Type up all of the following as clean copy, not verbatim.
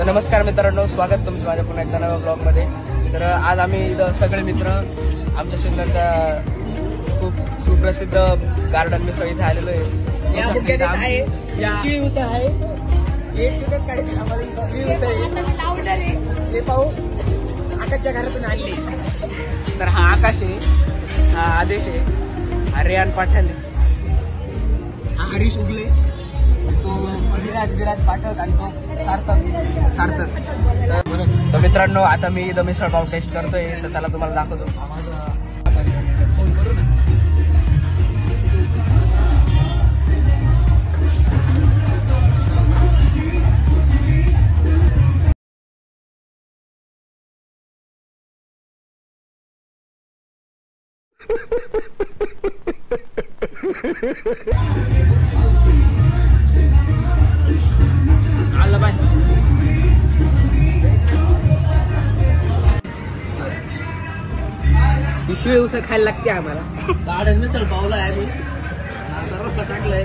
तर नमस्कार मित्रांनो, स्वागत तुमचं माझ्या पुन्हा एकदा नव्या ब्लॉगमध्ये। तर आज आम्ही इथं सगळे मित्र आमच्या सिन्नरच्या खूप सुप्रसिद्ध गार्डन मिसळ इथे आलेलो आहे। हे पाहू आकाशच्या घरातून आणले। तर हा आकाश आहे, हा आदेश आहे, हा रेहान पाठक आहे, हा हरीश उगले, तो विराज पाठक आणि तो सार्थक। तर मित्रांनो, आता मी इथं मिसळ पाव टेस्ट करतोय, तर चला तुम्हाला दाखवतो। आलं बाय। शिळे उसळ खायला लागते आम्हाला। गार्डन मिसळ पावला आहे आम्ही, रस्सा टाकलाय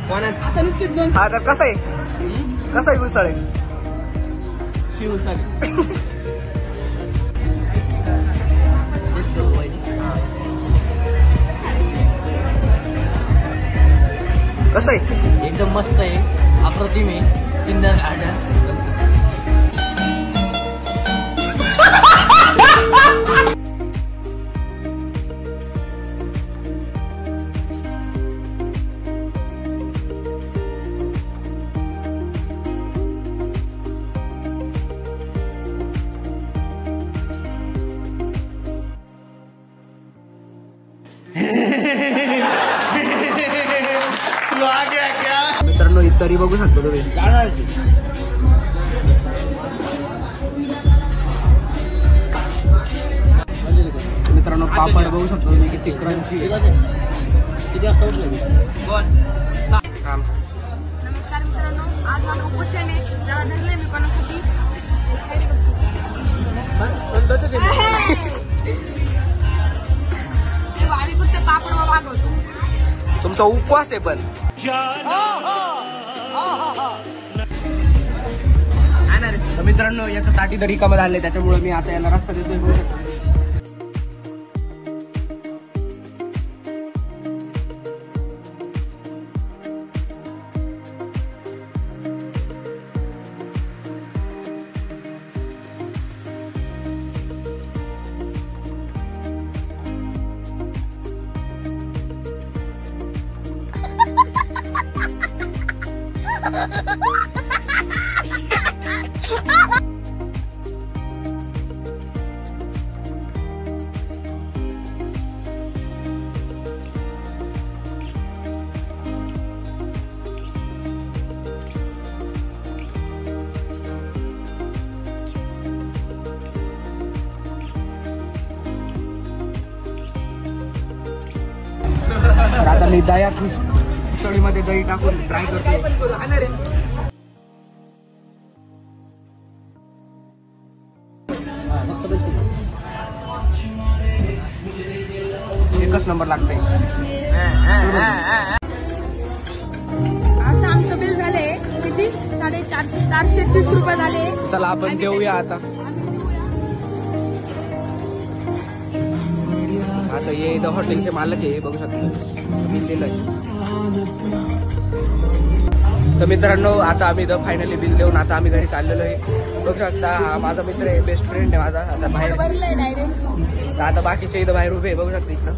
कोणात आता नुसतीच दोन। हा तर कसं आहे मिसळ आहे? शिळ उसळ कसं आहे? एकदम मस्त आहे, अप्रतिम आहे, सिन्नर गार्डन। मित्रांनो, इतरी बघू शकतो तुम्ही। मित्रांनो, पापड बघू शकतो तुम्ही किती क्रंची। किती वाजता उठले? नमस्कार मित्रांनो, आज माझं उपोषण आहे, जरा धरले मी कोणासाठी। आम्ही फक्त पापड मागवतो। तुमचा उपवास आहे पण। मित्रांनो, याचं ताटी तरी कमी झाले, त्याच्यामुळे मी आता याला रस्ता देतोय। आता मी दया मिसळीमध्ये दही टाकून ट्राय करतो। एकच नंबर लागतंय। असं आमचं बिल झाले किती? 430 रुपये झाले। चला आपण देऊया आता ये इथं हॉटेलचे मालक आहे, बघू शकता बिल दिलंय। तर मित्रांनो, आता आम्ही इथं फायनली बिल देऊन आता आम्ही घरी चाललेलो आहे। बघू शकता, हा माझा मित्र आहे, बेस्ट फ्रेंड आहे माझा। आता बाहेर डायरेक्ट, आता बाकीचे इथं बाहेर उभे बघू शकता इथं।